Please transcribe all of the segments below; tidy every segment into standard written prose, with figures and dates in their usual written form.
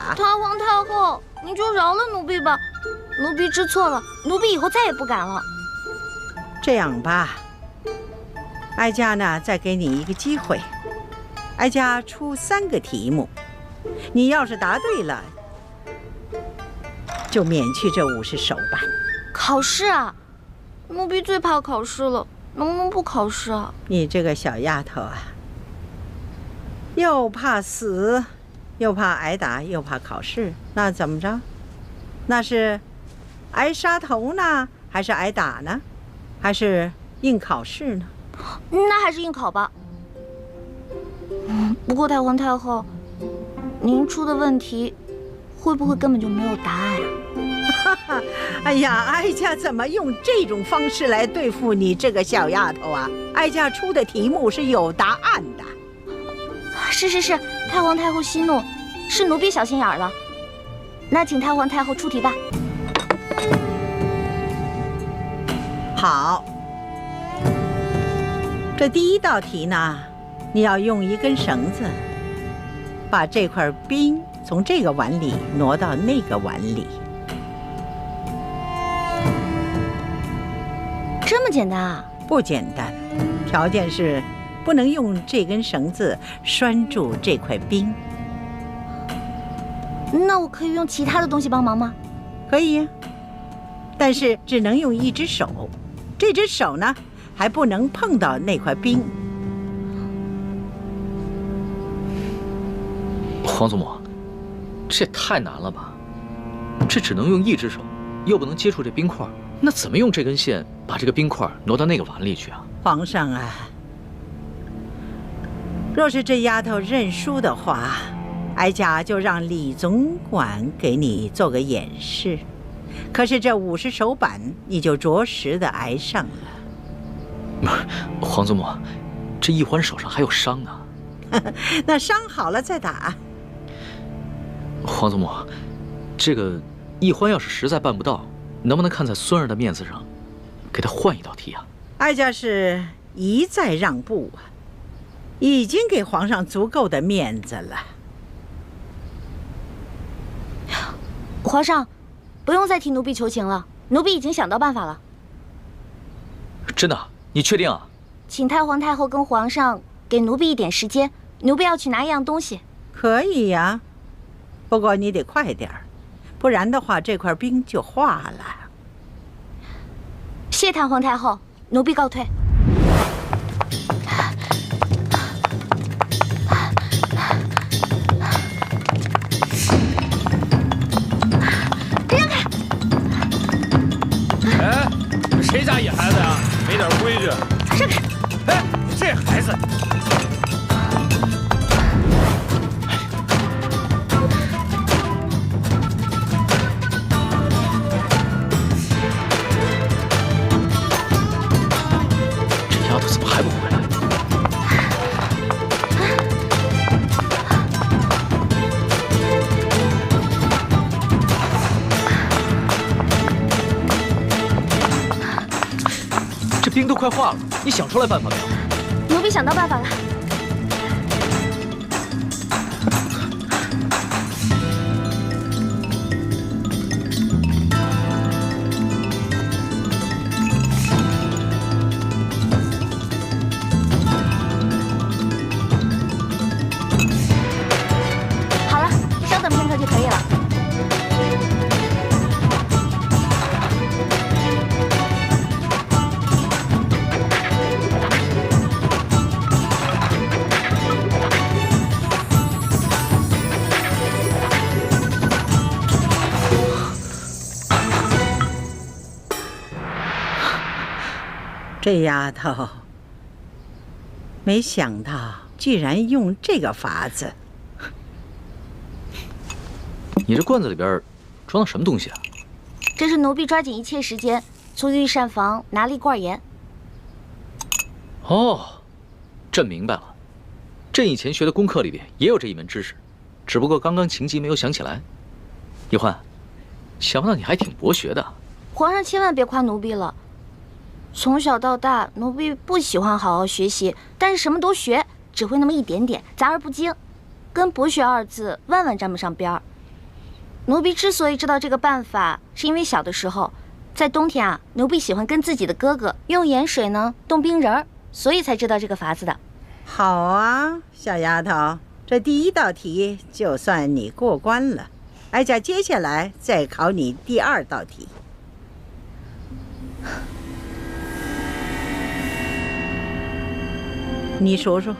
打。太皇太后，您就饶了奴婢吧，奴婢知错了，奴婢以后再也不敢了。这样吧，哀家呢再给你一个机会，哀家出3个题目，你要是答对了，就免去这50手板。考试啊？奴婢最怕考试了，能不能不考试啊？你这个小丫头啊，又怕死，又怕挨打，又怕考试，那怎么着？那是挨杀头呢，还是挨打呢？还是应考试呢？那还是应考吧。不过太皇太后，您出的问题会不会根本就没有答案啊？哎呀，哀家怎么用这种方式来对付你这个小丫头啊？哀家出的题目是有答案的。是，太皇太后息怒，是奴婢小心眼儿了。那请太皇太后出题吧。好，这第1道题呢，你要用一根绳子，把这块冰从这个碗里挪到那个碗里。这么简单啊？不简单，条件是不能用这根绳子拴住这块冰。那我可以用其他的东西帮忙吗？可以呀，但是只能用1只手，这只手呢还不能碰到那块冰。皇祖母，这也太难了吧？这只能用1只手，又不能接触这冰块，那怎么用这根线把这个冰块挪到那个碗里去啊？皇上啊，若是这丫头认输的话，哀家就让李总管给你做个演示。可是这50手板，你就着实的挨上了。皇祖母，这奕欢手上还有伤呢。那伤好了再打。皇祖母，这个奕欢要是实在办不到，能不能看在孙儿的面子上，给他换1道题啊？哀家是一再让步啊，已经给皇上足够的面子了。皇上，不用再替奴婢求情了，奴婢已经想到办法了。真的？你确定啊？请太皇太后跟皇上给奴婢一点时间，奴婢要去拿一样东西。可以呀，不过你得快点儿，不然的话这块冰就化了。谢太皇太后，奴婢告退。哎，谁家野孩子呀？没点规矩！让开！哎，这孩子。这丫头怎么还不回来？这冰都快化了，你想出来办法没有？奴婢想到办法了。好了，稍等片刻就可以了。这丫头，没想到居然用这个法子。你这罐子里边装的什么东西啊？这是奴婢抓紧一切时间从御膳房拿了一罐盐。哦，朕明白了。朕以前学的功课里边也有这一门知识，只不过刚刚情急没有想起来。奕欢，想不到你还挺博学的。皇上千万别夸奴婢了。从小到大，奴婢不喜欢好好学习，但是什么都学，只会那么一点点，杂而不精，跟博学2字万万沾不上边儿。奴婢之所以知道这个办法，是因为小的时候，在冬天啊，奴婢喜欢跟自己的哥哥用盐水呢冻冰人儿，所以才知道这个法子的。好啊，小丫头，这第一道题就算你过关了。哀家接下来再考你第2道题。你数数，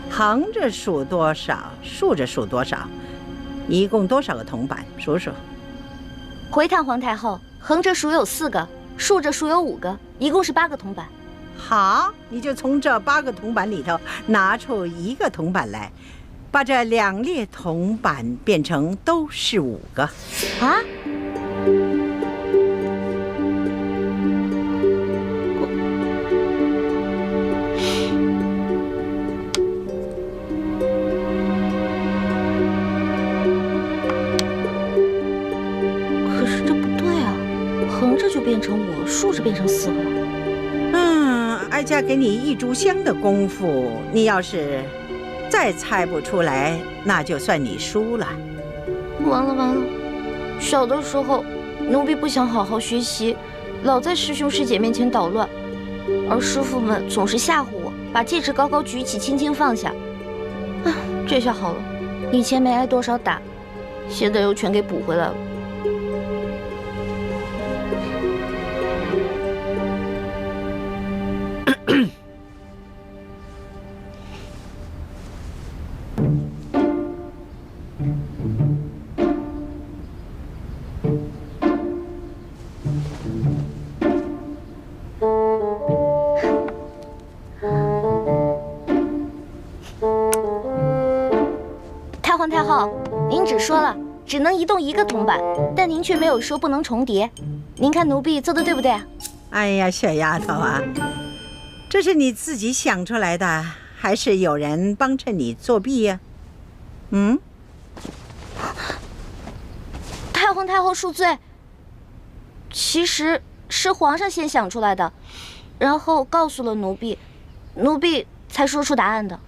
横着数多少，竖着数多少，一共多少个铜板？数数。回探皇太后，横着数有4个，竖着数有5个，一共是8个铜板。好，你就从这8个铜板里头拿出1个铜板来，把这2列铜板变成都是5个。啊？可是这不对啊，横着就变成5，竖着变成4个了。哀家给你1炷香的功夫，你要是再猜不出来，那就算你输了。完了完了！小的时候，奴婢不想好好学习，老在师兄师姐面前捣乱，而师傅们总是吓唬我，把戒指高高举起，轻轻放下。啊，这下好了，以前没挨多少打，现在又全给补回来了。太皇太后，您只说了只能移动1个铜板，但您却没有说不能重叠。您看奴婢做的对不对啊？哎呀，小丫头啊，这是你自己想出来的，还是有人帮衬你作弊呀？太皇太后恕罪，其实是皇上先想出来的，然后告诉了奴婢，奴婢才说出答案的。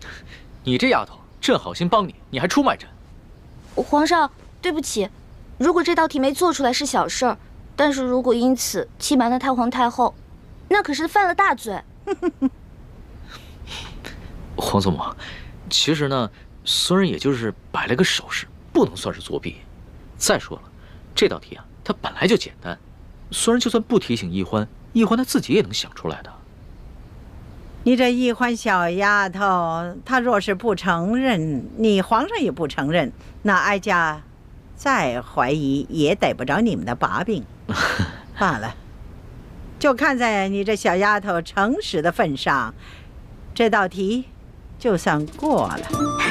你这丫头，朕好心帮你，你还出卖朕。皇上，对不起，如果这道题没做出来是小事儿，但是如果因此欺瞒了太皇太后，那可是犯了大罪。皇祖母，其实呢，孙儿也就是摆了个手势，不能算是作弊。再说了，这道题啊，它本来就简单，孙儿就算不提醒易欢，易欢她自己也能想出来的。你这易欢小丫头，她若是不承认，你皇上也不承认，那哀家再怀疑也逮不着你们的把柄。罢了，就看在你这小丫头诚实的份上，这道题就算过了。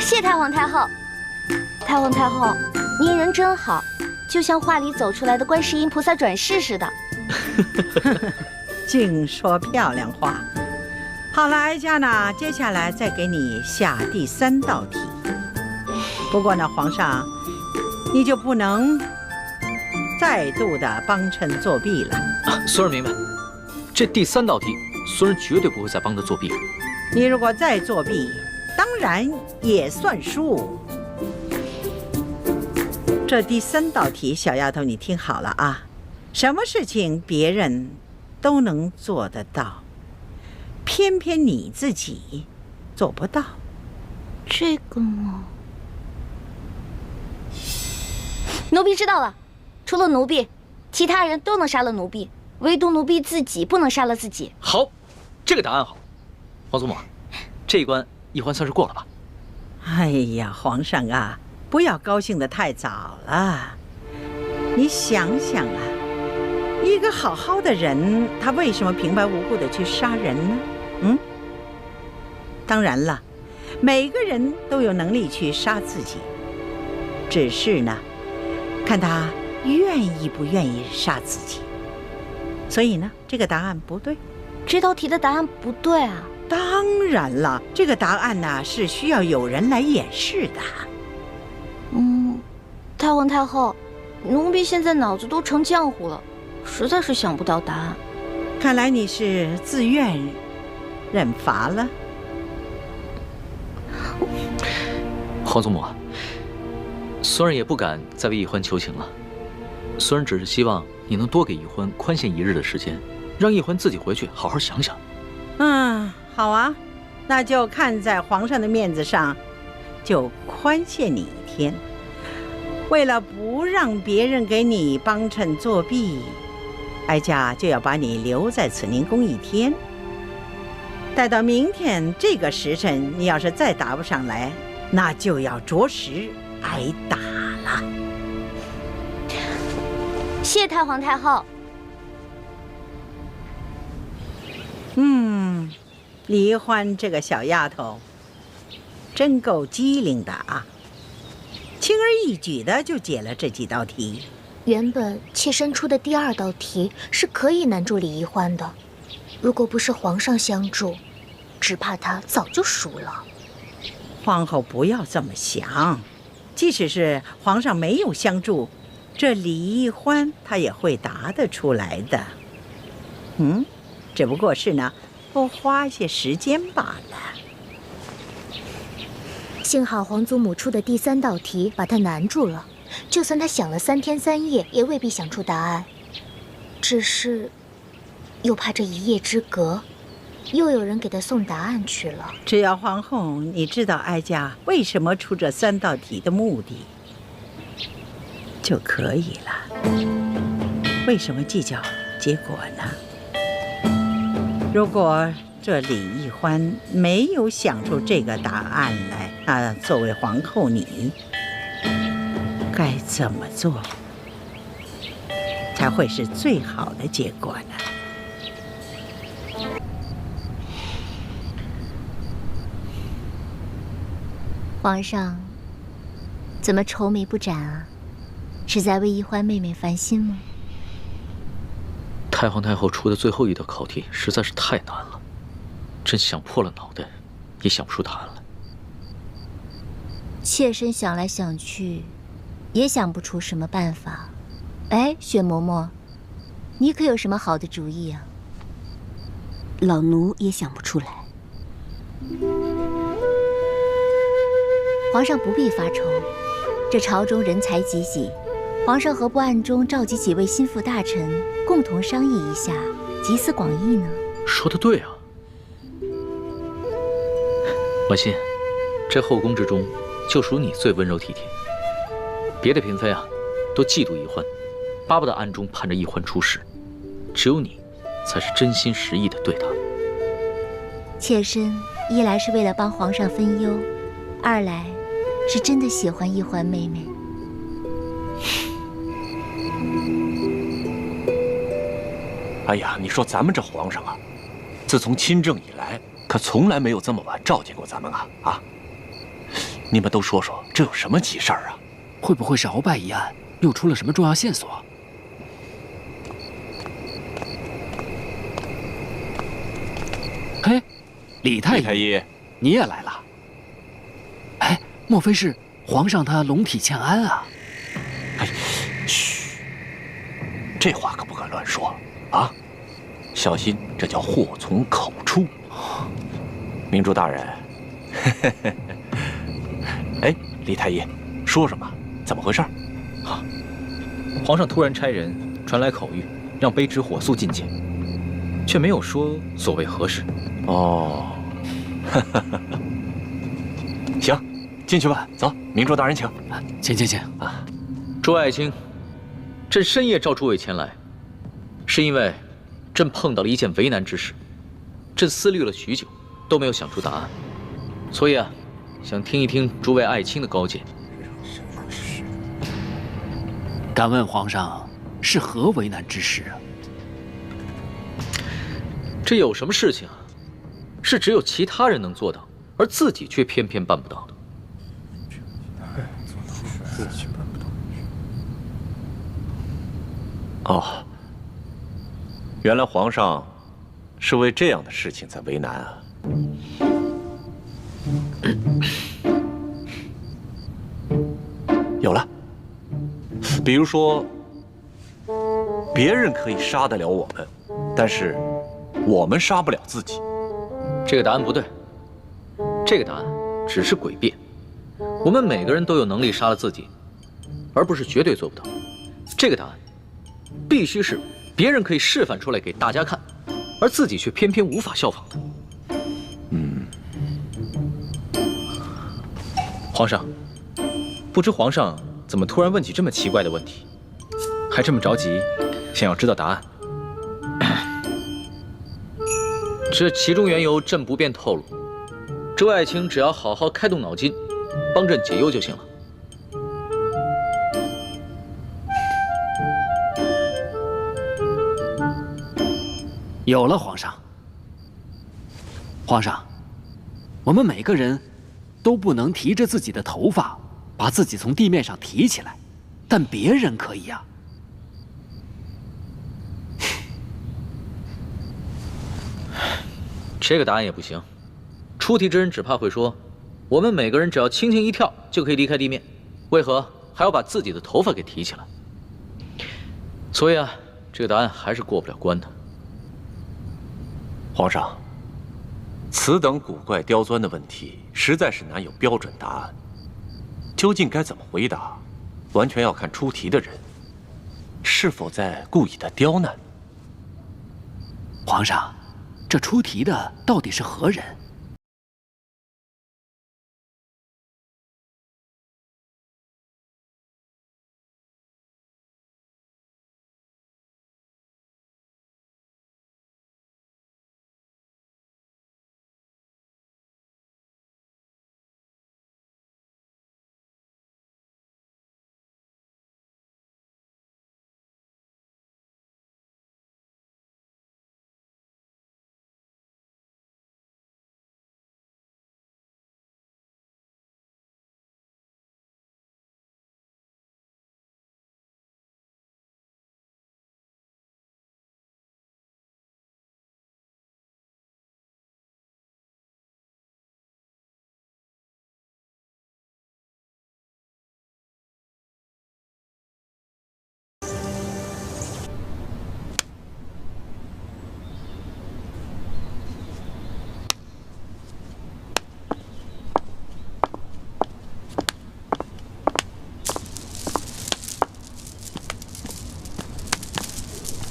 谢太皇太后。太皇太后，您人真好，就像画里走出来的观世音菩萨转世似的。净说漂亮话。好了，哀家呢，接下来再给你下第3道题。不过呢，皇上，你就不能再度的帮衬作弊了。孙儿明白，这第3道题，孙儿绝对不会再帮他作弊了。你如果再作弊，当然也算输。这第3道题，小丫头，你听好了啊，什么事情别人都能做得到，偏偏你自己做不到。这个嘛，奴婢知道了，除了奴婢，其他人都能杀了奴婢，唯独奴婢自己不能杀了自己。好，这个答案好。皇祖母，这一关易欢算是过了吧？哎呀，皇上啊，不要高兴得太早了。你想想啊，一个好好的人，他为什么平白无故的去杀人呢？当然了，每个人都有能力去杀自己，只是呢，看他愿意不愿意杀自己。所以呢，这个答案不对。这道题的答案不对啊。当然了，这个答案呢，是需要有人来演示的。太皇太后，奴婢现在脑子都成浆糊了，实在是想不到答案。看来你是自愿认罚了。皇祖母，孙儿也不敢再为奕欢求情了。孙儿只是希望你能多给奕欢宽限一日的时间，让奕欢自己回去好好想想。好啊，那就看在皇上的面子上，就宽限你一天。为了不让别人给你帮衬作弊，哀家就要把你留在慈宁宫一天。待到明天这个时辰，你要是再答不上来，那就要着实挨打了。谢太皇太后。李欢这个小丫头，真够机灵的啊！轻而易举的就解了这几道题。原本妾身出的第2道题是可以难住李奕欢的，如果不是皇上相助，只怕他早就输了。皇后不要这么想，即使是皇上没有相助，这李奕欢他也会答得出来的。只不过是呢，多花些时间罢了。幸好皇祖母出的第3道题把他难住了，就算他想了3天3夜，也未必想出答案。只是，又怕这一夜之隔，又有人给他送答案去了。只要皇后你知道哀家为什么出这3道题的目的，就可以了。为什么计较结果呢？如果这李奕欢没有想出这个答案来，作为皇后你该怎么做才会是最好的结果呢？皇上怎么愁眉不展啊？是在为奕欢妹妹烦心吗？太皇太后出的最后一道考题实在是太难了，真想破了脑袋也想不出答案来。妾身想来想去，也想不出什么办法。哎，雪嬷嬷，你可有什么好的主意啊？老奴也想不出来。皇上不必发愁，这朝中人才济济，皇上何不暗中召集几位心腹大臣，共同商议一下，集思广益呢？说得对啊，婉心，这后宫之中，就属你最温柔体贴。别的嫔妃啊，都嫉妒奕欢，巴不得暗中盼着奕欢出事，只有你，才是真心实意的对他。妾身一来是为了帮皇上分忧，二来是真的喜欢奕欢妹妹。哎呀，你说咱们这皇上啊，自从亲政以来，可从来没有这么晚召见过咱们啊！你们都说说，这有什么急事儿啊？会不会是鳌拜一案又出了什么重要线索？嘿，李太医，你也来了？哎，莫非是皇上他龙体欠安啊？哎，嘘，这话可不敢乱说啊！小心，这叫祸从口出。明珠大人，哎，李太医，说什么？怎么回事？啊，皇上突然差人传来口谕，让卑职火速觐见，却没有说所谓何事。哦，行，进去吧。走，明珠大人请。请啊，诸位爱卿，朕深夜召诸位前来，是因为朕碰到了一件为难之事，朕思虑了许久，都没有想出答案，所以啊，想听一听诸位爱卿的高见。敢问皇上是何为难之事啊？这有什么事情啊？是只有其他人能做到，而自己却偏偏办不到的。哦，原来皇上是为这样的事情在为难啊。有了，比如说，别人可以杀得了我们，但是我们杀不了自己。这个答案不对，这个答案只是诡辩。我们每个人都有能力杀了自己，而不是绝对做不到。这个答案必须是别人可以示范出来给大家看，而自己却偏偏无法效仿的。皇上，不知皇上怎么突然问起这么奇怪的问题，还这么着急，想要知道答案？这其中缘由，朕不便透露。这位爱卿只要好好开动脑筋，帮朕解忧就行了。有了，皇上。皇上，我们每个人都不能提着自己的头发，把自己从地面上提起来，但别人可以呀。这个答案也不行。出题之人只怕会说，我们每个人只要轻轻一跳就可以离开地面，为何还要把自己的头发给提起来？所以啊，这个答案还是过不了关的。皇上，此等古怪刁钻的问题，实在是难有标准答案。究竟该怎么回答，完全要看出题的人是否在故意的刁难。皇上，这出题的到底是何人？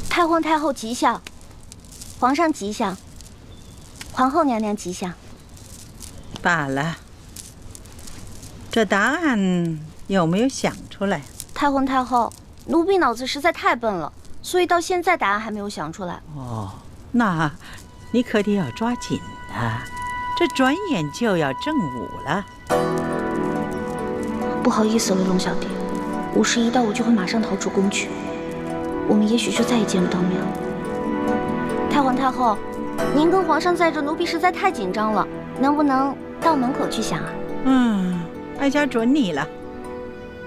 太皇太后吉祥，皇上吉祥，皇后娘娘吉祥。罢了，这答案有没有想出来？太皇太后，奴婢脑子实在太笨了，所以到现在答案还没有想出来。哦，那你可得要抓紧啊！这转眼就要正午了。不好意思了，龙小弟，5时一到，我就会马上逃出宫去。我们也许就再也见不到面了。太皇太后，您跟皇上在这，奴婢实在太紧张了，能不能到门口去想啊？哀家准你了。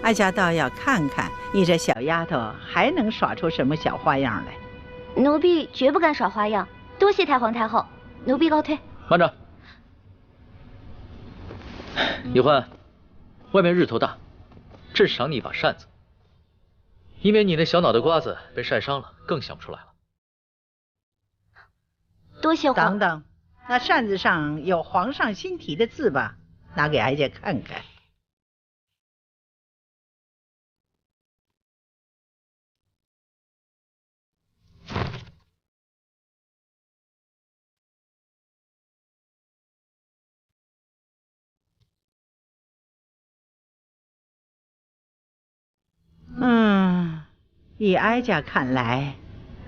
哀家倒要看看你这小丫头还能耍出什么小花样来。奴婢绝不敢耍花样，多谢太皇太后，奴婢告退。慢着，李欢，外面日头大，朕赏你一把扇子。以免你那小脑袋瓜子被晒伤了，更想不出来了。多谢皇。等等，那扇子上有皇上新题的字吧？拿给哀家看看。以哀家看来，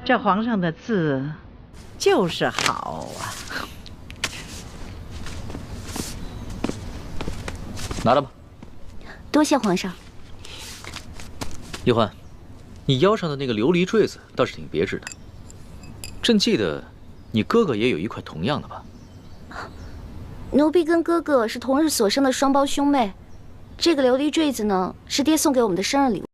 这皇上的字就是好啊。拿着吧。多谢皇上。叶欢，你腰上的那个琉璃坠子倒是挺别致的。朕记得你哥哥也有一块同样的吧？奴婢跟哥哥是同日所生的双胞兄妹，这个琉璃坠子呢，是爹送给我们的生日礼物。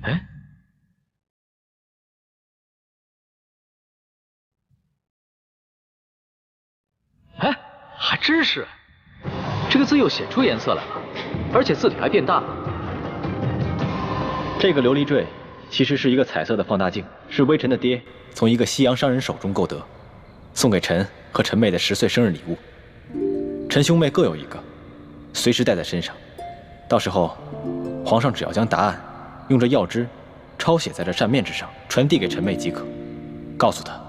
哎，哎，还真是，这个字又显出颜色来了，而且字体还变大了。这个琉璃坠其实是一个彩色的放大镜，是微臣的爹从一个西洋商人手中购得，送给臣和臣妹的10岁生日礼物。臣兄妹各有一个，随时带在身上。到时候，皇上只要将答案用这药汁抄写在这扇面之上，传递给臣妹即可。告诉她，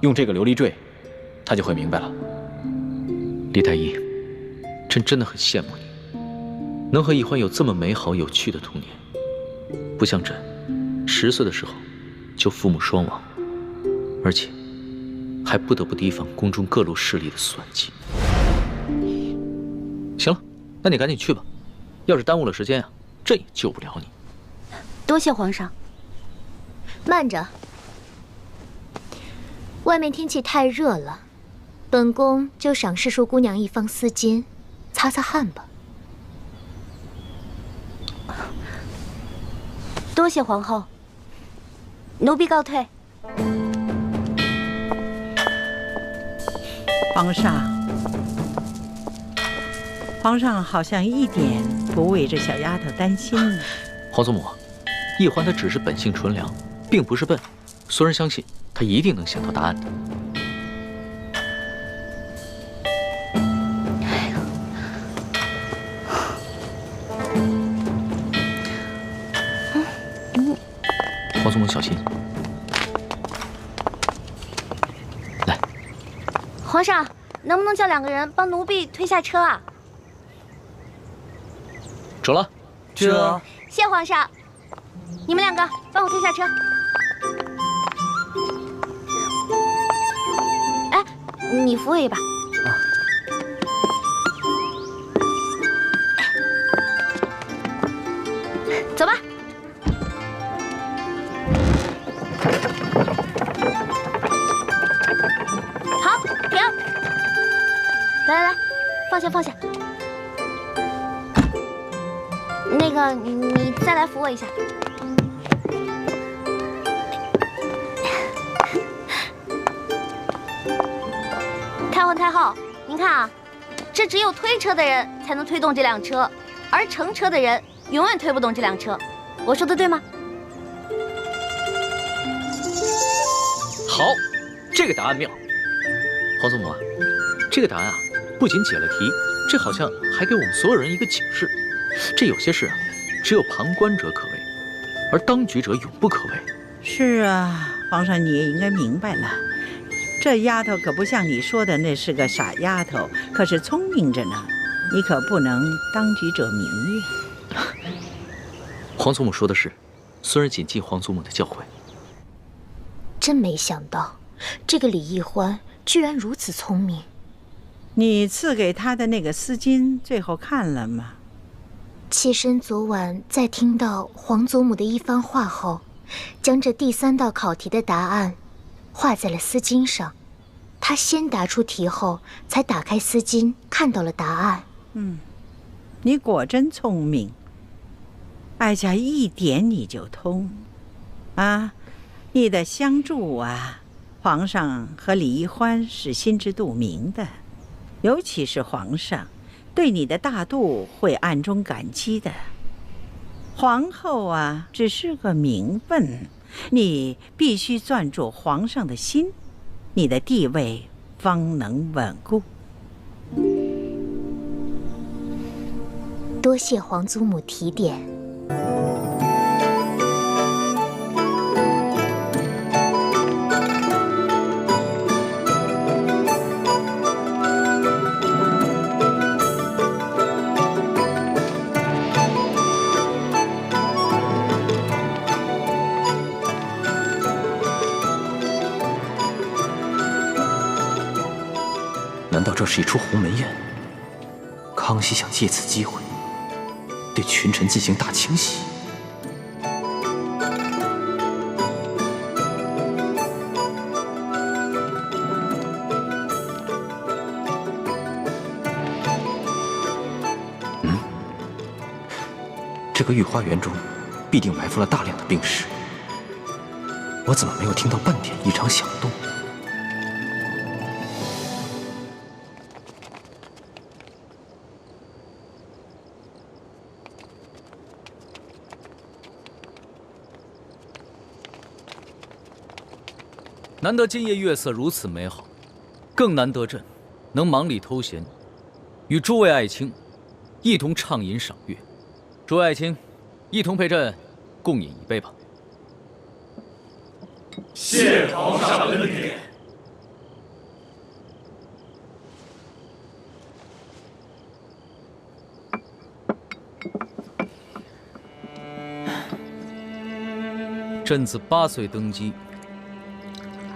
用这个琉璃坠，她就会明白了。李太医，朕真的很羡慕你，能和易欢有这么美好有趣的童年。不像朕，10岁的时候就父母双亡，而且还不得不提防宫中各路势力的算计。行了，那你赶紧去吧，要是耽误了时间啊，朕也救不了你。多谢皇上。慢着，外面天气太热了，本宫就赏世淑姑娘一方丝巾，擦擦汗吧。多谢皇后，奴婢告退。皇上好像一点不为这小丫头担心呢。皇祖母，易欢她只是本性纯良，并不是笨，孙人相信她一定能想到答案的。皇祖母小心。来，皇上，能不能叫2个人帮奴婢推下车啊？走了。这谢皇上，你们2个帮我推下车。哎，你扶我一把。走吧。好，停。来，放下。那个，你再来扶我一下。太后，您看啊，这只有推车的人才能推动这辆车，而乘车的人永远推不动这辆车。我说的对吗？好，这个答案妙。皇祖母啊，这个答案啊，不仅解了题，这好像还给我们所有人一个警示。这有些事啊，只有旁观者可为，而当局者永不可为。是啊，皇上你也应该明白了，这丫头可不像你说的那是个傻丫头，可是聪明着呢。你可不能当局者迷呀。皇祖母说的是，孙儿谨记皇祖母的教诲。真没想到，这个李易欢居然如此聪明。你赐给他的那个丝巾，最后看了吗？妾身昨晚在听到皇祖母的一番话后，将这第3道考题的答案画在了丝巾上。他先答出题后，才打开丝巾看到了答案。你果真聪明，哀家一点你就通啊！你的相助啊，皇上和李易欢是心知肚明的，尤其是皇上对你的大度会暗中感激的。皇后啊，只是个名分，你必须攥住皇上的心，你的地位方能稳固。多谢皇祖母提点。难道这是一出鸿门宴？康熙想借此机会对群臣进行大清洗。这个御花园中必定埋伏了大量的兵士，我怎么没有听到半点异常响动？难得今夜月色如此美好，更难得朕能忙里偷闲，与诸位爱卿一同畅饮赏月。诸位爱卿，一同陪朕共饮一杯吧。谢皇上恩典。朕自8岁登基，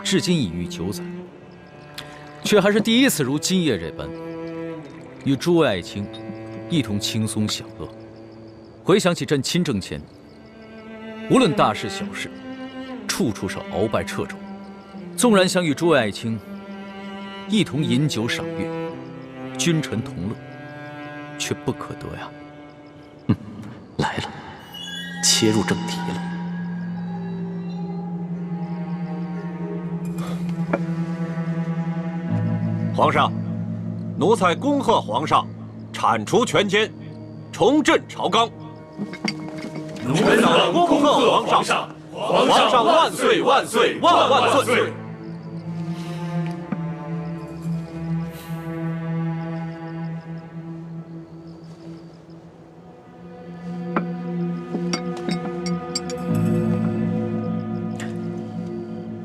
至今已逾9载，却还是第一次如今夜这般，与诸位爱卿一同轻松享乐。回想起朕亲政前，无论大事小事，处处是鳌拜掣肘。纵然想与诸位爱卿一同饮酒赏月，君臣同乐，却不可得呀。来了，切入正题了。皇上，奴才恭贺皇上，铲除权奸，重振朝纲。奴才恭贺皇上，皇上万岁万岁万万岁！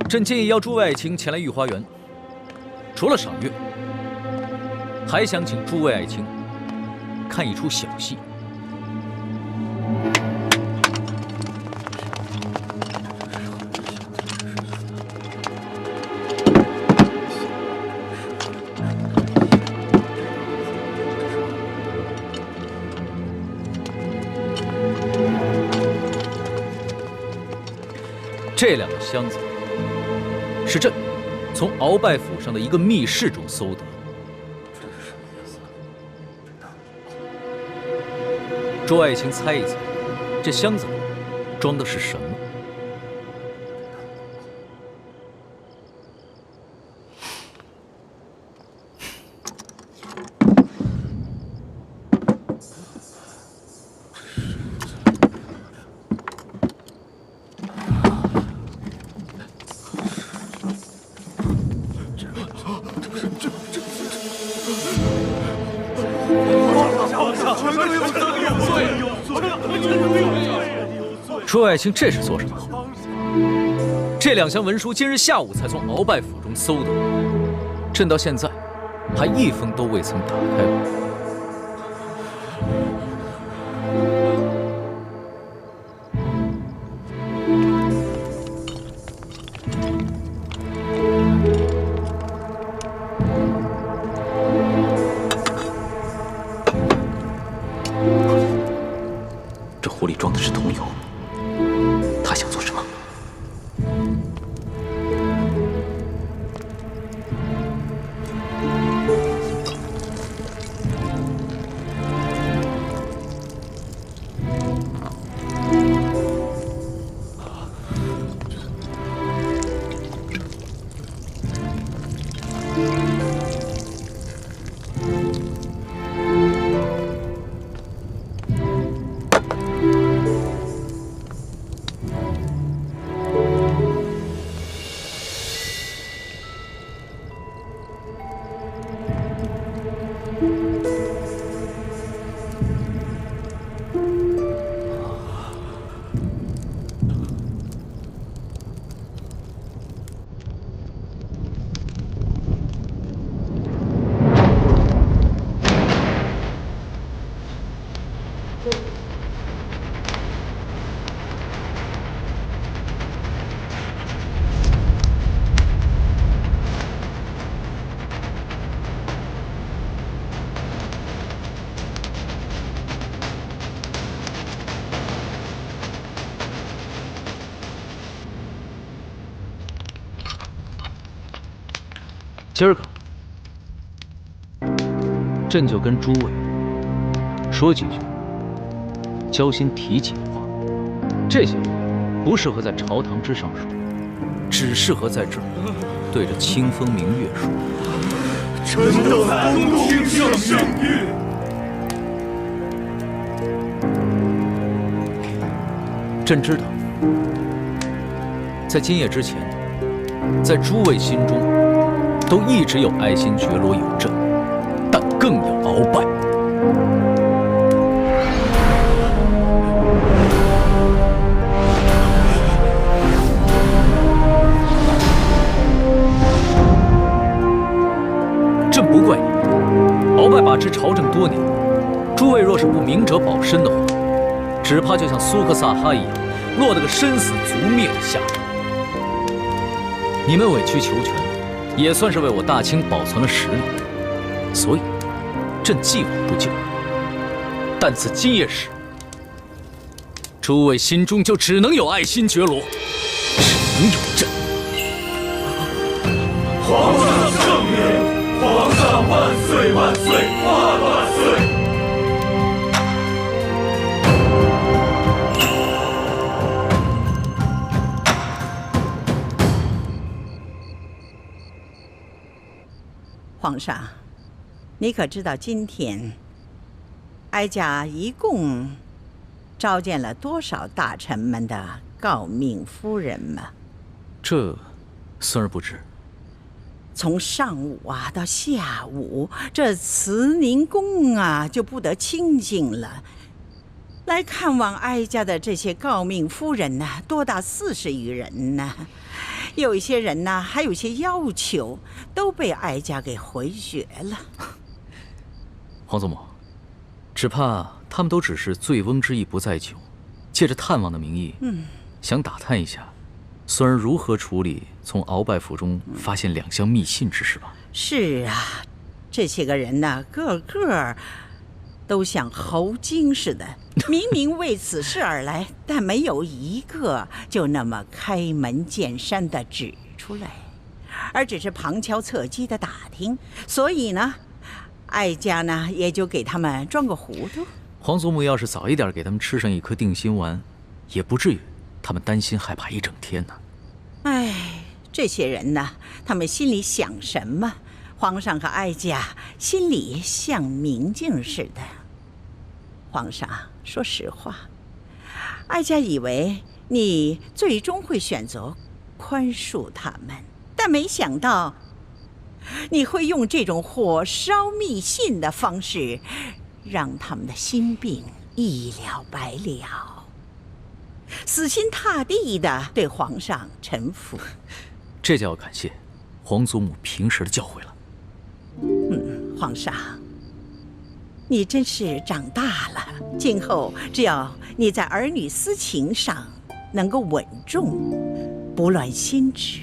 朕建议邀诸位爱卿前来御花园，除了赏月，还想请诸位爱卿看一出小戏。这2个箱子是朕从鳌拜府上的一个密室中搜得。诸位爱卿猜一猜，这箱子里装的是什么？诸位爱卿，这是做什么？这2箱文书今日下午才从鳌拜府中搜得，朕到现在还一封都未曾打开过。这壶里装的是桐油，他想做什么？今儿个，朕就跟诸位说几句交心提己的话，这些话不适合在朝堂之上说，只适合在这儿对着清风明月说。臣等恭听圣谕。朕知道，在今夜之前，在诸位心中都一直有爱新觉罗有朕，但更有鳌拜。朕不怪你，鳌拜把持朝政多年，诸位若是不明哲保身的话，只怕就像苏克萨哈一样，落得个身死族灭的下场。你们委曲求全，也算是为我大清保存了实力，所以朕既往不咎。但自今夜始，诸位心中就只能有爱新觉罗，只能有朕。皇上圣明，皇上万岁万岁万万岁！皇上，你可知道今天哀家一共召见了多少大臣们的诰命夫人吗？这，孙儿不知。从上午到下午，这慈宁宫就不得清静了。来看望哀家的这些诰命夫人多达40余人呢。有一些人还有一些要求，都被哀家给回绝了。皇祖母，只怕他们都只是醉翁之意不在酒，借着探望的名义，想打探一下孙儿如何处理从鳌拜府中发现2箱密信之事吧？是啊，这些个人个个都像猴精似的，明明为此事而来，但没有一个就那么开门见山的指出来，而只是旁敲侧击的打听。所以呢，哀家也就给他们装个糊涂。皇祖母要是早一点给他们吃上一颗定心丸，也不至于他们担心害怕一整天呢。哎，这些人他们心里想什么？皇上和哀家心里像明镜似的。皇上，说实话，哀家以为你最终会选择宽恕他们，但没想到你会用这种火烧密信的方式，让他们的心病一了百了，死心塌地地对皇上臣服。这就要感谢皇祖母平时的教诲了。皇上，你真是长大了，今后只要你在儿女私情上能够稳重，不乱心智，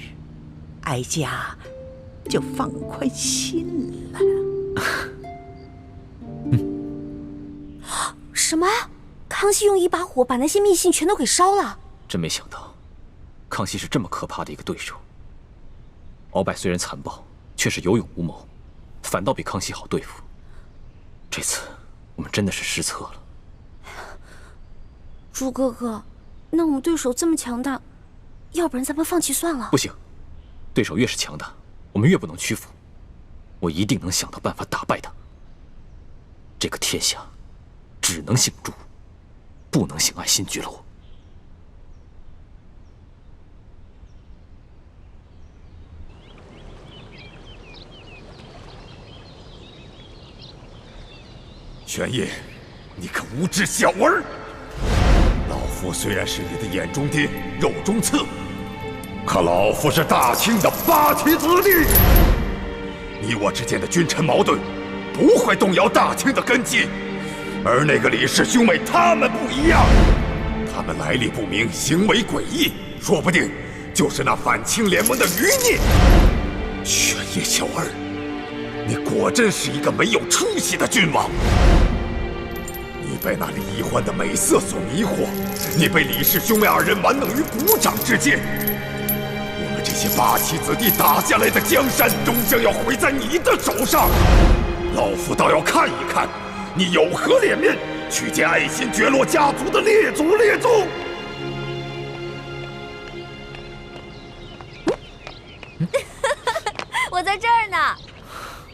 哀家就放宽心了。什么？康熙用一把火把那些密信全都给烧了？真没想到，康熙是这么可怕的一个对手。鳌拜虽然残暴，却是有勇无谋，反倒比康熙好对付。这次我们真的是失策了。朱哥哥，那我们对手这么强大，要不然咱们放弃算了？不行，对手越是强大，我们越不能屈服。我一定能想到办法打败他。这个天下只能姓朱，不能姓爱新觉罗。玄烨，你个无知小儿！老夫虽然是你的眼中钉、肉中刺，可老夫是大清的8旗子弟。你我之间的君臣矛盾，不会动摇大清的根基。而那个李氏兄妹，他们不一样，他们来历不明，行为诡异，说不定就是那反清联盟的余孽。玄烨小儿，你果真是一个没有出息的君王。你被那李易欢的美色所迷惑，你被李氏兄妹2人玩弄于股掌之间。我们这些8旗子弟打下来的江山，终将要毁在你的手上。老夫倒要看一看，你有何脸面去见爱新觉罗家族的列祖列宗！在这儿呢。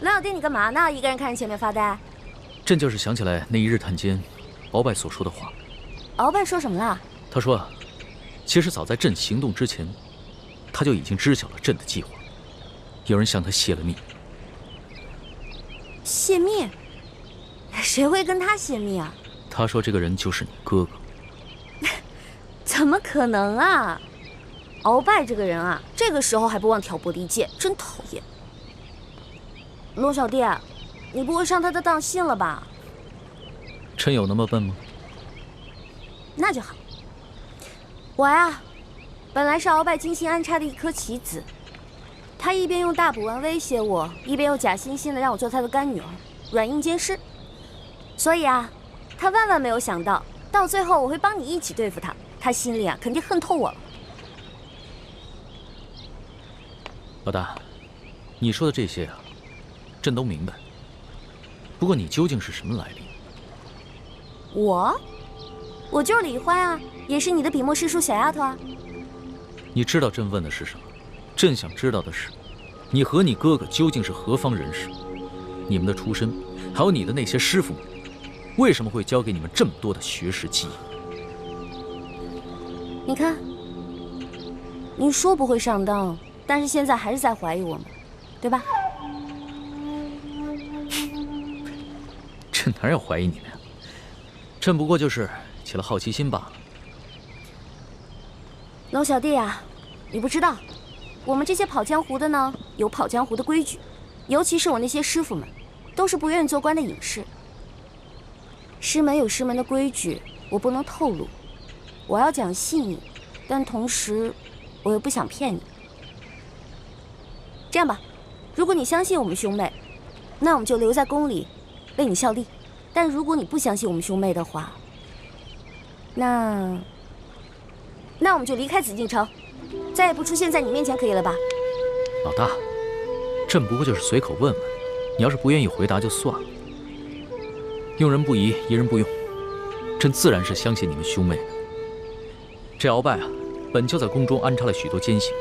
龙小弟，你干嘛呢？一个人看着前面发呆。朕就是想起来那一日探监，鳌拜所说的话。鳌拜说什么了？他说啊，其实早在朕行动之前，他就已经知晓了朕的计划。有人向他泄了密。泄密？谁会跟他泄密啊？他说这个人就是你哥哥。怎么可能啊！鳌拜这个人啊，这个时候还不忘挑拨离间，真讨厌。龙小弟，你不会上他的当信了吧？臣有那么笨吗？那就好。我呀，本来是鳌拜精心安插的一颗棋子，他一边用大补丸威胁我，一边又假惺惺的让我做他的干女儿，软硬兼施。所以啊，他万万没有想到，到最后我会帮你一起对付他。他心里啊，肯定恨透我了。老大，你说的这些啊，朕都明白。不过你究竟是什么来历？我就是李欢啊，也是你的笔墨诗书小丫头啊。你知道朕问的是什么？朕想知道的是，你和你哥哥究竟是何方人士？你们的出身，还有你的那些师傅们，为什么会教给你们这么多的学识技艺？你看，你说不会上当，但是现在还是在怀疑我们，对吧？朕哪有怀疑你们呀？朕不过就是起了好奇心罢了。龙小弟啊，你不知道，我们这些跑江湖的呢，有跑江湖的规矩，尤其是我那些师傅们，都是不愿意做官的隐士。师门有师门的规矩，我不能透露。我要讲细腻，但同时，我又不想骗你。这样吧，如果你相信我们兄妹，那我们就留在宫里，为你效力；但如果你不相信我们兄妹的话，那我们就离开紫禁城，再也不出现在你面前，可以了吧？老大，朕不过就是随口问问，你要是不愿意回答就算了。用人不疑，疑人不用，朕自然是相信你们兄妹的。这鳌拜啊，本就在宫中安插了许多奸细，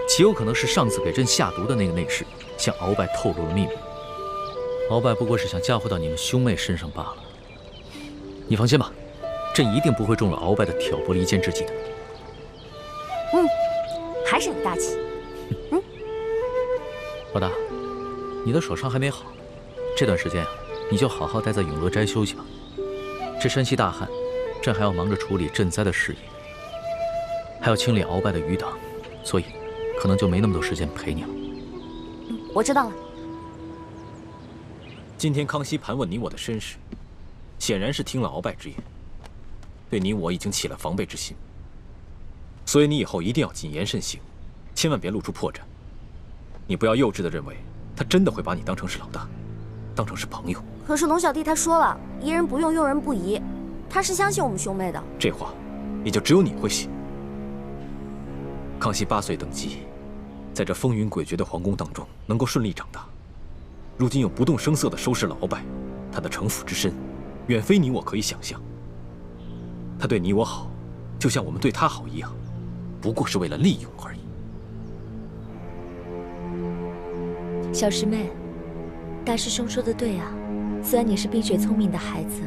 极有可能是上次给朕下毒的那个内侍向鳌拜透露了秘密。鳌拜不过是想嫁祸到你们兄妹身上罢了。你放心吧，朕一定不会中了鳌拜的挑拨离间之计的。还是你大气。老大，你的手伤还没好，这段时间啊，你就好好待在永乐斋休息吧。这山西大旱，朕还要忙着处理赈灾的事宜，还要清理鳌拜的余党，所以可能就没那么多时间陪你了。我知道了。今天康熙盘问你我的身世，显然是听了鳌拜之言，对你我已经起了防备之心。所以你以后一定要谨言慎行，千万别露出破绽。你不要幼稚地认为他真的会把你当成是老大，当成是朋友。可是龙小弟他说了，疑人不用，用人不疑，他是相信我们兄妹的。这话也就只有你会信。康熙8岁登基，在这风云诡谲的皇宫当中能够顺利长大，如今又不动声色地收拾了鳌拜，他的城府之深，远非你我可以想象。他对你我好，就像我们对他好一样，不过是为了利用而已。小师妹，大师兄说的对啊，虽然你是冰雪聪明的孩子，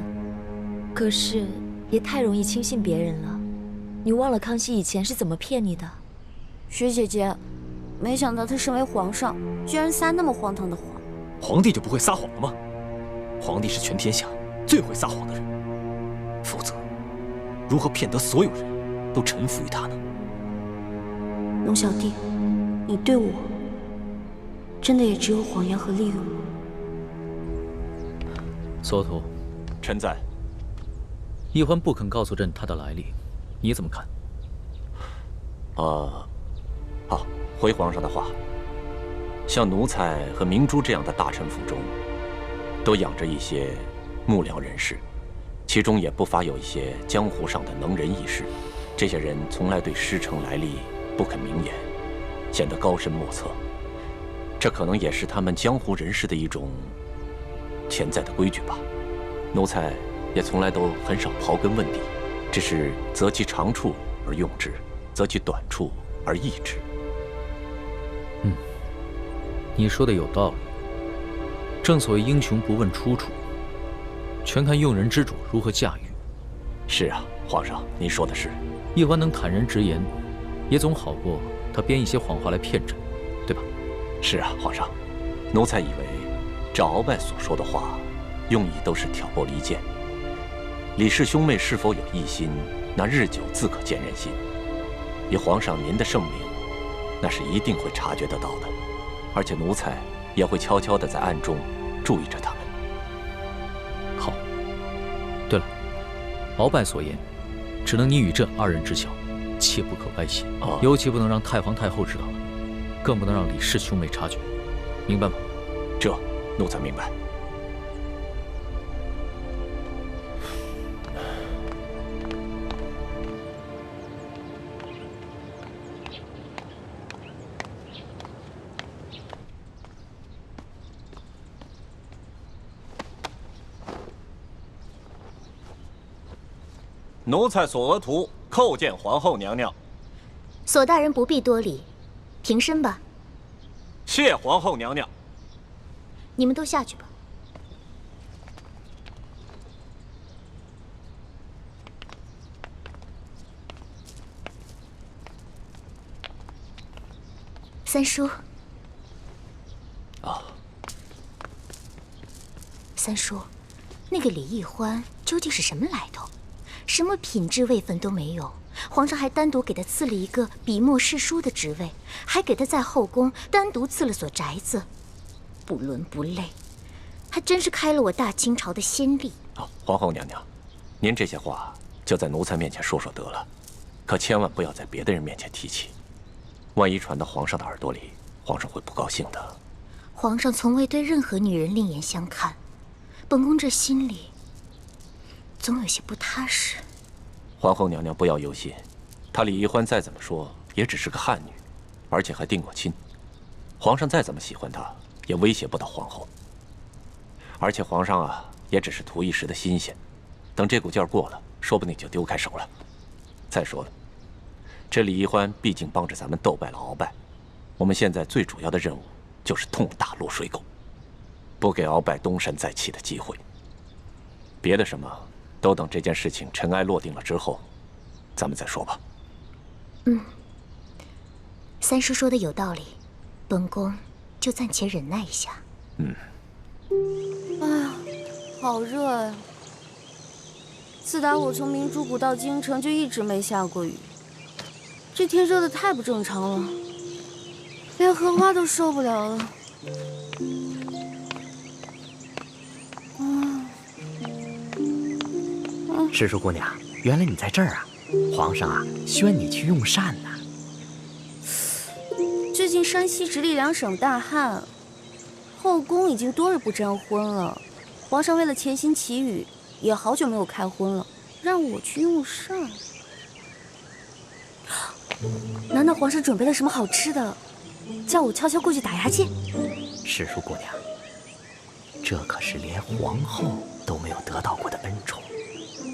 可是也太容易轻信别人了。你忘了康熙以前是怎么骗你的？薛姐姐，没想到他身为皇上，居然撒那么荒唐的谎。皇帝就不会撒谎了吗？皇帝是全天下最会撒谎的人，否则如何骗得所有人都臣服于他呢？龙小弟，你对我真的也只有谎言和利用吗？所图，臣在。奕欢不肯告诉朕他的来历，你怎么看？好，回皇上的话，像奴才和明珠这样的大臣府中，都养着一些幕僚人士，其中也不乏有一些江湖上的能人异士。这些人从来对师承来历不肯明言，显得高深莫测。这可能也是他们江湖人士的一种潜在的规矩吧。奴才也从来都很少刨根问底，只是择其长处而用之，择其短处而易之。你说的有道理。正所谓英雄不问出处，全看用人之主如何驾驭。是啊，皇上，您说的是。易欢能坦然直言，也总好过他编一些谎话来骗朕，对吧？是啊，皇上，奴才以为这鳌拜所说的话，用意都是挑拨离间。李氏兄妹是否有异心，那日久自可见人心。以皇上您的圣明，那是一定会察觉得到的，而且奴才也会悄悄地在暗中注意着他们。好。对了，鳌拜所言，只能你与朕二人知晓，切不可外泄，尤其不能让太皇太后知道了，更不能让李氏兄妹察觉，明白吗？这，奴才明白。奴才索额图叩见皇后娘娘。索大人不必多礼，平身吧。谢皇后娘娘。你们都下去吧。三叔。啊。三叔，那个李易欢究竟是什么来头？什么品质位分都没有，皇上还单独给他赐了一个笔墨侍书的职位，还给他在后宫单独赐了所宅子，不伦不类，还真是开了我大清朝的先例。皇后娘娘，您这些话就在奴才面前说说得了，可千万不要在别的人面前提起，万一传到皇上的耳朵里，皇上会不高兴的。皇上从未对任何女人另眼相看，本宫这心里总有些不踏实。皇后娘娘不要忧心，她李易欢再怎么说也只是个汉女，而且还定过亲。皇上再怎么喜欢她，也威胁不到皇后。而且皇上啊，也只是图一时的新鲜，等这股劲儿过了，说不定就丢开手了。再说了，这李易欢毕竟帮着咱们斗败了鳌拜，我们现在最主要的任务就是痛打落水狗，不给鳌拜东山再起的机会。别的什么，都等这件事情尘埃落定了之后，咱们再说吧。三叔说的有道理，本宫就暂且忍耐一下。哎呀，好热呀！自打我从明珠谷到京城，就一直没下过雨。这天热得太不正常了，连荷花都受不了了。师叔姑娘，原来你在这儿啊！皇上啊，宣你去用膳呢。最近山西直隶两省大旱，后宫已经多日不沾荤了。皇上为了潜心祈雨，也好久没有开荤了，让我去用膳。难道皇上准备了什么好吃的，叫我悄悄过去打牙祭？师叔姑娘，这可是连皇后都没有得到过的恩宠。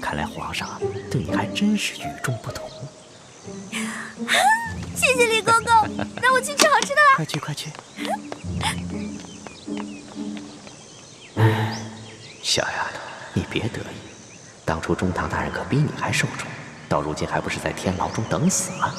看来皇上对你还真是与众不同。谢谢李公公，让我去吃好吃的啦！快去快去！小丫头，你别得意，当初中堂大人可比你还受宠，到如今还不是在天牢中等死吗？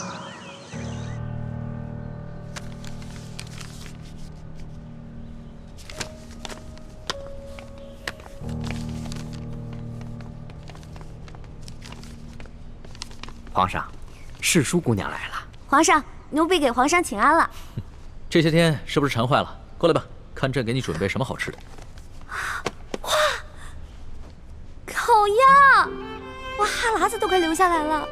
皇上，侍书姑娘来了。皇上，奴婢给皇上请安了。这些天是不是馋坏了？过来吧，看朕给你准备什么好吃的。哇，烤鸭！哇，哈喇子都快流下来了。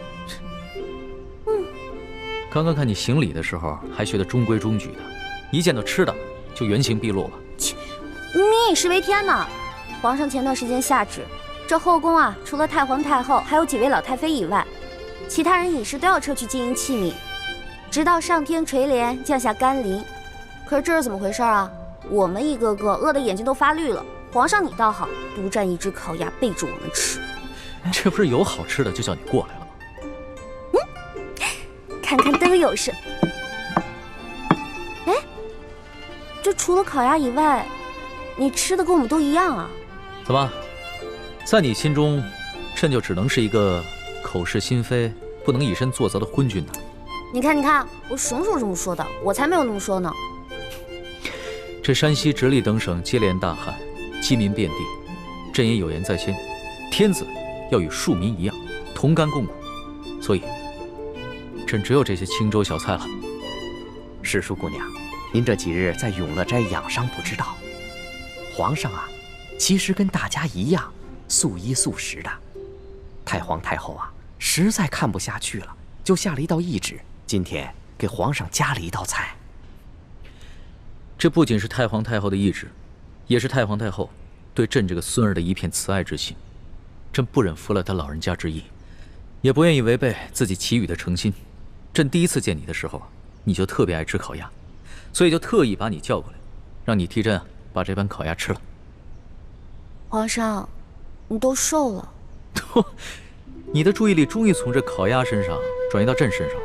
刚刚看你行礼的时候还学得中规中矩的，一见到吃的就原形毕露了。切，民以食为天嘛。皇上前段时间下旨，这后宫啊，除了太皇太后还有几位老太妃以外，其他人饮食都要撤去金银器皿，直到上天垂怜降下甘霖。可是这是怎么回事啊？我们一个个饿得眼睛都发绿了，皇上你倒好，独占一只烤鸭备着我们吃。这不是有好吃的就叫你过来了吗？看看都有事。哎，这厨除了烤鸭以外，你吃的跟我们都一样啊？怎么，在你心中，朕就只能是一个口是心非、不能以身作则的昏君呢？你看，你看，我什么时候这么说的？我才没有那么说呢。这山西直隶等省接连大旱，饥民遍地，朕也有言在先，天子要与庶民一样，同甘共苦，所以，朕只有这些清粥小菜了。世淑姑娘，您这几日在永乐斋养伤不知道，皇上啊，其实跟大家一样，素衣素食的。太皇太后啊，实在看不下去了，就下了一道懿旨，今天给皇上加了一道菜。这不仅是太皇太后的懿旨，也是太皇太后对朕这个孙儿的一片慈爱之心。朕不忍负了他老人家之意，也不愿意违背自己祈雨的诚心。朕第一次见你的时候，你就特别爱吃烤鸭，所以就特意把你叫过来，让你替朕把这盘烤鸭吃了。皇上，你都瘦了。你的注意力终于从这烤鸭身上转移到朕身上了，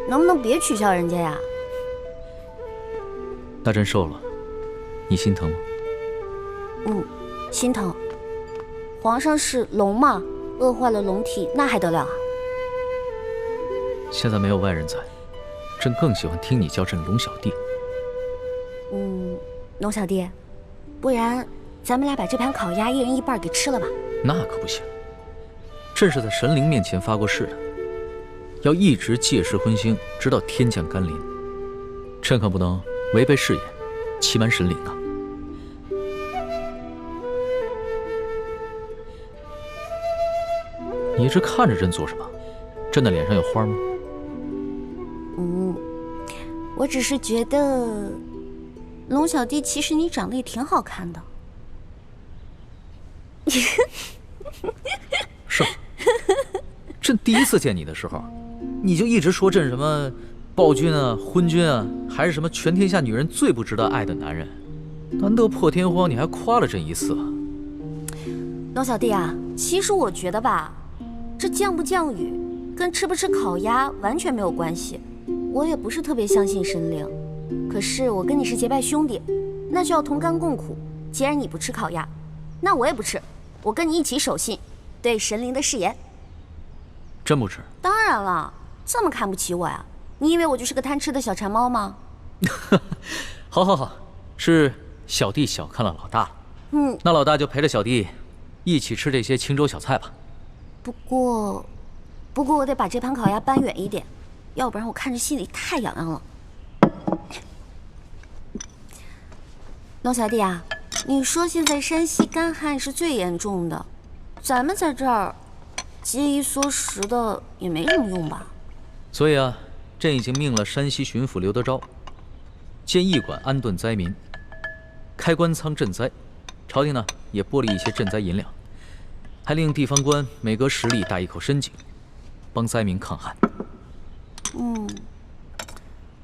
能不能别取笑人家呀？那朕瘦了，你心疼吗？心疼。皇上是龙嘛，饿坏了龙体，那还得了啊？现在没有外人在，朕更喜欢听你叫朕龙小弟。龙小弟，不然咱们俩把这盘烤鸭一人一半给吃了吧？那可不行，朕是在神灵面前发过誓的，要一直戒食荤腥，直到天降甘霖。朕可不能违背誓言，欺瞒神灵啊！你一直看着朕做什么？朕的脸上有花吗？我只是觉得，龙小弟，其实你长得也挺好看的。是吗？朕第一次见你的时候，你就一直说朕什么暴君啊、昏君啊，还是什么全天下女人最不值得爱的男人。难得破天荒你还夸了朕一次啊！龙小弟啊，其实我觉得吧，这降不降雨跟吃不吃烤鸭完全没有关系。我也不是特别相信神灵，可是我跟你是结拜兄弟，那就要同甘共苦。既然你不吃烤鸭，那我也不吃，我跟你一起守信，对神灵的誓言。真不吃？当然了，这么看不起我呀？你以为我就是个贪吃的小馋猫吗？好好好，是小弟小看了老大了。那老大就陪着小弟一起吃这些清粥小菜吧。不过我得把这盘烤鸭搬远一点，要不然我看着心里太痒痒了。龙小弟啊，你说现在山西干旱是最严重的，咱们在这儿节衣缩食的也没什么用吧？所以啊，朕已经命了山西巡抚刘德昭建驿馆安顿灾民，开官仓赈灾。朝廷呢也拨了一些赈灾银两，还令地方官每隔10里打一口深井，帮灾民抗旱。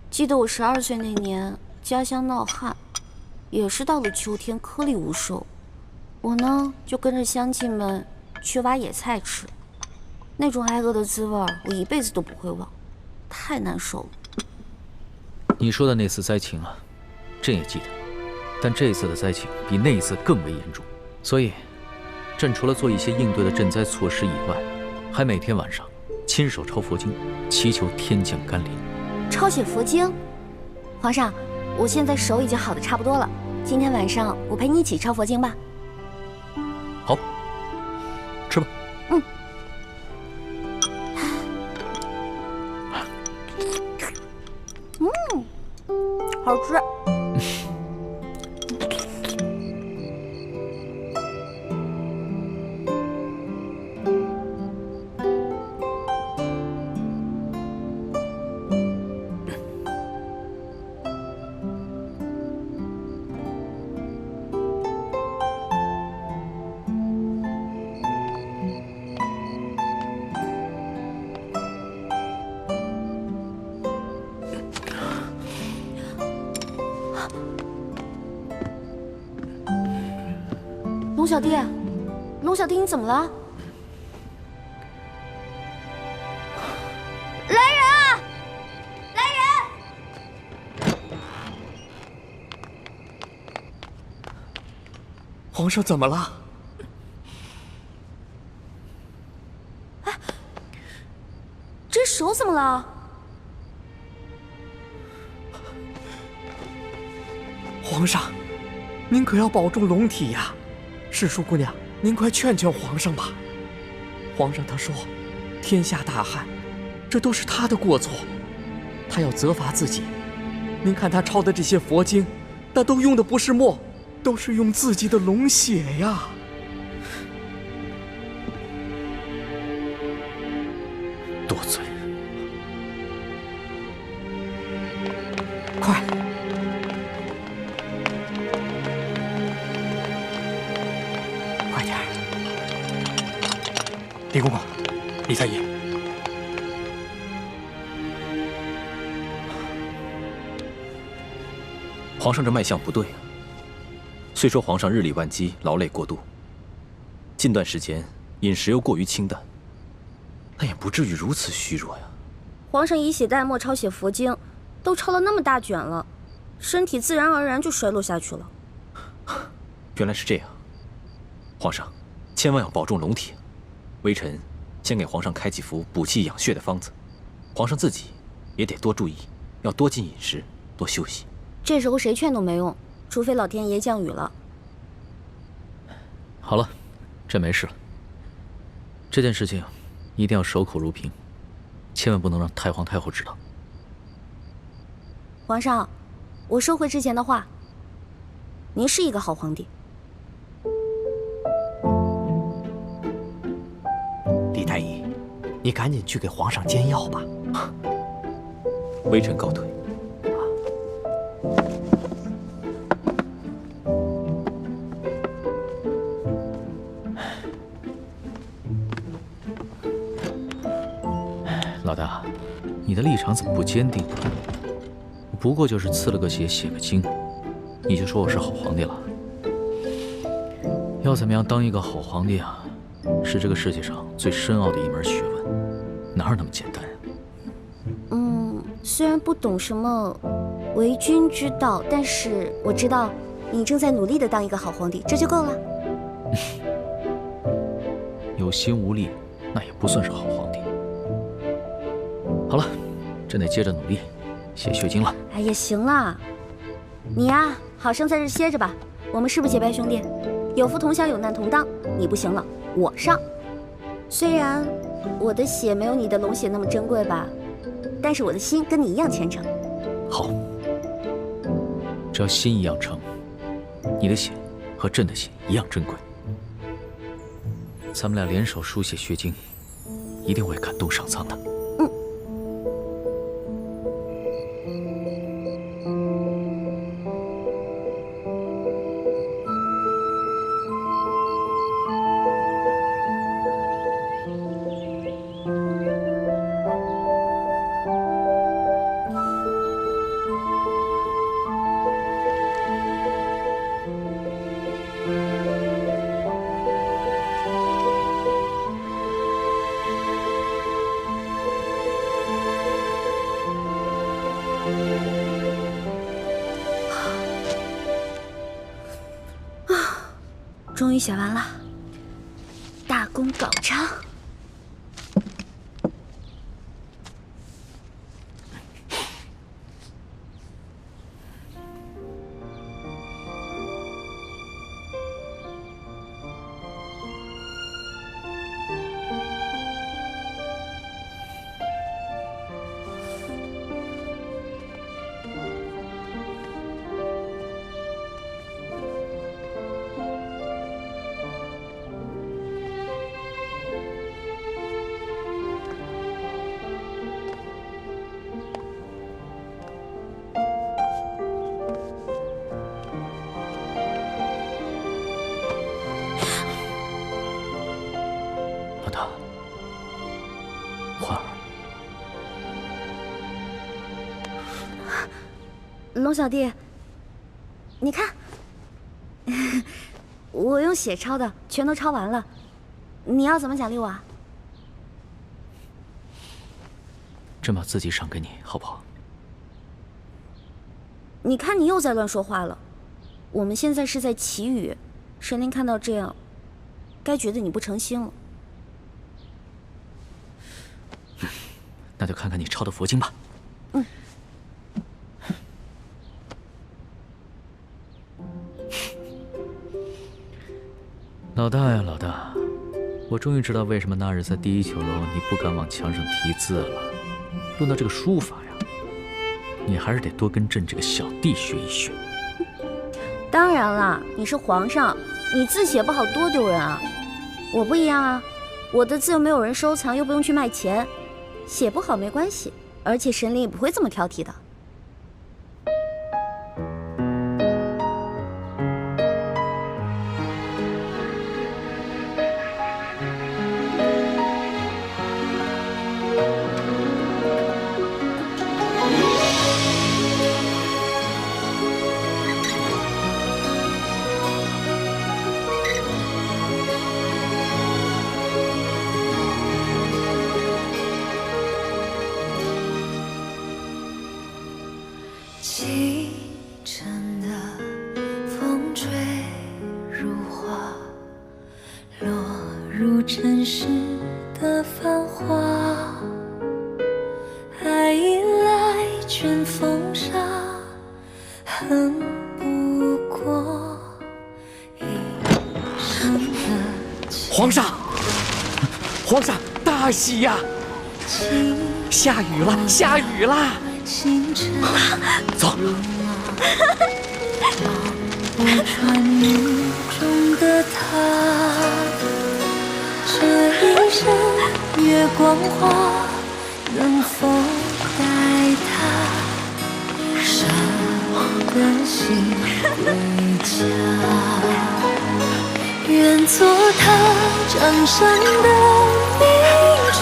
记得我12岁那年，家乡闹旱，也是到了秋天颗粒无收。我呢就跟着乡亲们去挖野菜吃，那种挨饿的滋味我一辈子都不会忘，太难受了。你说的那次灾情啊，朕也记得，但这次的灾情比那次更为严重，所以朕除了做一些应对的赈灾措施以外，还每天晚上亲手抄佛经，祈求天降甘霖。抄写佛经？皇上，我现在手已经好的差不多了，今天晚上我陪你一起抄佛经吧。好，吃吧。好吃。龙小弟，龙小弟，你怎么了？来人啊！来人！皇上怎么了？哎，这手怎么了？皇上，您可要保重龙体呀！世淑姑娘，您快劝劝皇上吧。皇上他说，天下大旱，这都是他的过错，他要责罚自己。您看他抄的这些佛经，那都用的不是墨，都是用自己的龙血呀。多嘴！快！快点！李公公，李太医。皇上这脉象不对啊。虽说皇上日理万机，劳累过度，近段时间饮食又过于清淡，但也不至于如此虚弱呀。皇上以血代墨抄写佛经，都抄了那么大卷了，身体自然而然就衰落下去了。原来是这样。皇上，千万要保重龙体。微臣先给皇上开几副补气养血的方子，皇上自己也得多注意，要多进饮食，多休息。这时候谁劝都没用，除非老天爷降雨了。好了，朕没事了。这件事情一定要守口如瓶，千万不能让太皇太后知道。皇上，我收回之前的话，您是一个好皇帝。李太医，你赶紧去给皇上煎药吧。微臣告退。老大，你的立场怎么不坚定？不过就是刺了个血，写个经，你就说我是好皇帝了？要怎么样当一个好皇帝啊？是这个世界上最深奥的一门学问，哪有那么简单呀？虽然不懂什么为君之道，但是我知道你正在努力的当一个好皇帝，这就够了。有心无力，那也不算是好皇帝。好了，朕得接着努力，写血经了。哎呀，行了，你呀，好生在这歇着吧。我们是不是结拜兄弟？有福同享，有难同当。你不行了，我上。虽然我的血没有你的龙血那么珍贵吧，但是我的心跟你一样虔诚。好，只要心一样诚，你的血和朕的血一样珍贵。咱们俩联手书写血经，一定会感动上苍的。终于写完了，大功告成。龙小弟，你看，我用血抄的，全都抄完了。你要怎么奖励我啊？朕把自己赏给你，好不好？你看你又在乱说话了。我们现在是在祈雨，神灵看到这样，该觉得你不诚心了。那就看看你抄的佛经吧。嗯。老大呀，老大，我终于知道为什么那日在第一酒楼你不敢往墙上题字了。论到这个书法呀，你还是得多跟朕这个小弟学一学。当然啦，你是皇上，你字写不好多丢人啊！我不一样啊，我的字又没有人收藏，又不用去卖钱，写不好没关系，而且神灵也不会这么挑剔的。清晨的风吹入花，落入尘世的繁华。爱已来，卷风沙，恨不过一生的情。皇上，皇上，大喜呀！下雨了，下雨了！走。不穿雨中的他，这一生月光花，能否带他傻的心归家？愿做他掌上的明珠，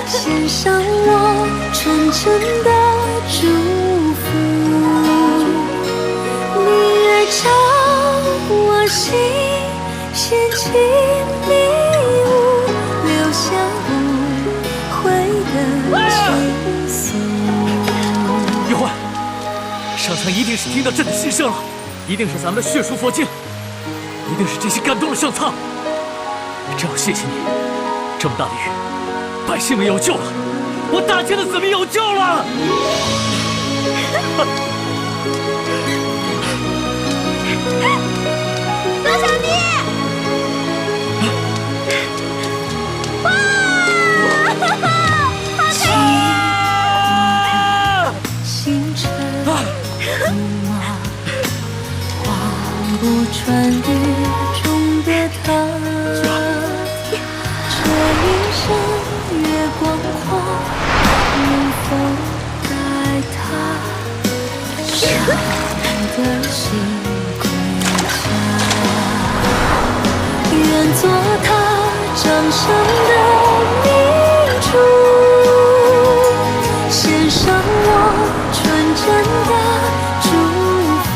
献上我纯真的祝福。明月照我心，掀起迷雾，留下不悔的情愫。一会儿，上苍一定是听到朕的心声了，一定是咱们的血书佛经，一定是这些感动了上苍。朕要谢谢你，这么大的雨，百姓们有救了，我大清的子民有救了。老小弟，哇，好开心！星辰如马，望不穿雨中的他。这一生月光花，能否带他傻的心归家？愿做他掌上的明珠，献上我纯真的祝福。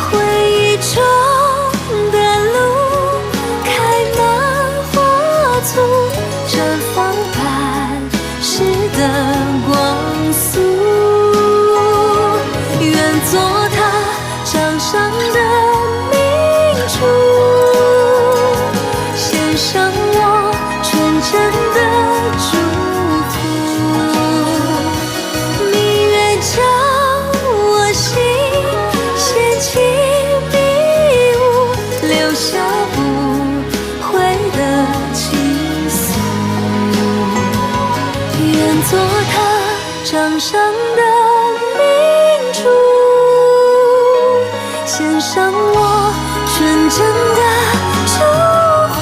回忆中的路开满花簇，绽放半世的光速。愿做他掌上的明珠，献上我纯真的祝福。明月照我心，掀起迷雾，留下不悔的情愫。愿做他掌上的明珠，献上我纯真的祝福。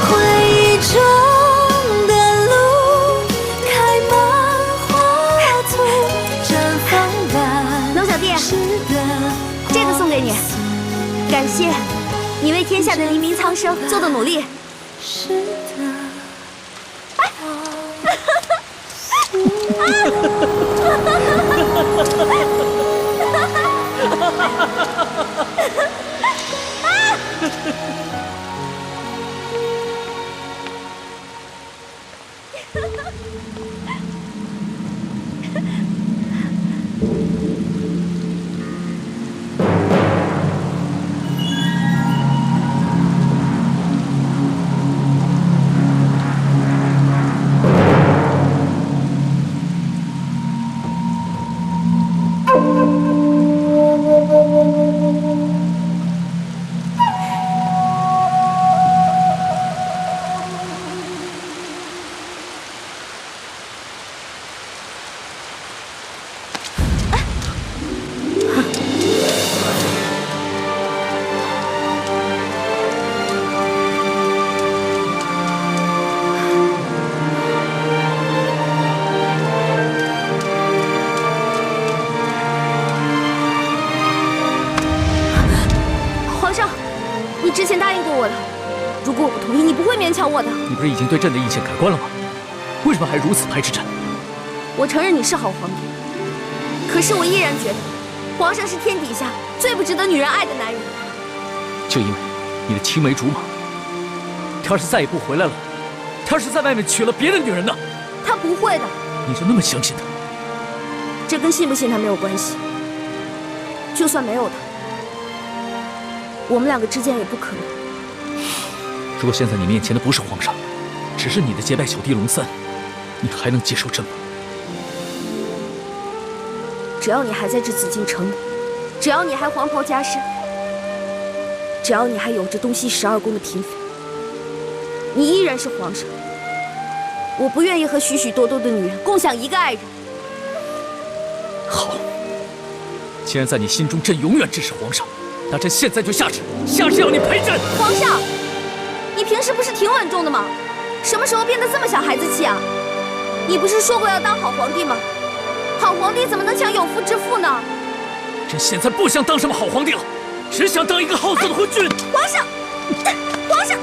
回忆中的路开满花簇，绽放半龙小弟，这个送给你，感谢你为天下的黎民苍生做的努力。是的。勉强我的。你不是已经对朕的意见改观了吗？为什么还如此排斥朕？我承认你是好皇帝，可是我依然觉得，皇上是天底下最不值得女人爱的男人。就因为你的青梅竹马，他要是再也不回来了，他要是在外面娶了别的女人呢？他不会的。你就那么相信他？这跟信不信他没有关系。就算没有他，我们两个之间也不可能。如果现在你面前的不是皇上，只是你的结拜小弟龙三，你还能接受朕吗？只要你还在这紫禁城里，只要你还黄袍加身，只要你还有着东西12宫的嫔妃，你依然是皇上。我不愿意和许许多多的女人共享一个爱人。好，既然在你心中朕永远支持皇上，那朕现在就下旨要你陪朕。皇上，你平时不是挺稳重的吗？什么时候变得这么小孩子气啊？你不是说过要当好皇帝吗？好皇帝怎么能抢有妇之夫呢？朕现在不想当什么好皇帝了，只想当一个好色的昏君。皇上，皇上！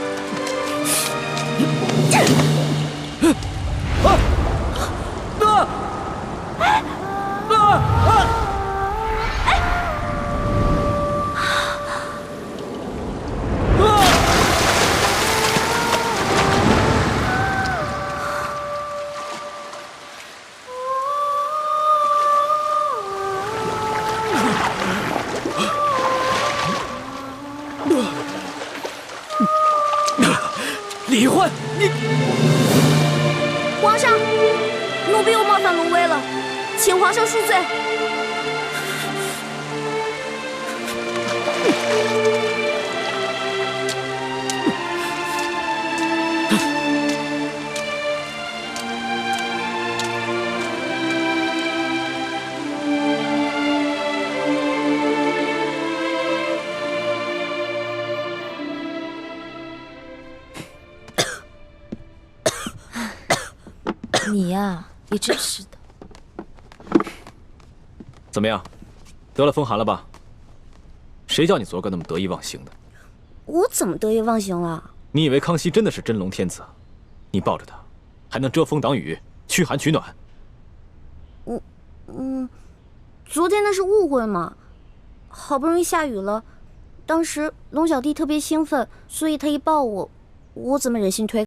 李焕，你！皇上，奴婢又冒犯龙威了，请皇上恕罪。你呀，也真是的。怎么样，得了风寒了吧？谁叫你昨个那么得意忘形的？我怎么得意忘形了？你以为康熙真的是真龙天子？你抱着他，还能遮风挡雨、驱寒取暖？昨天那是误会嘛。好不容易下雨了，当时龙小弟特别兴奋，所以他一抱我，我怎么忍心推？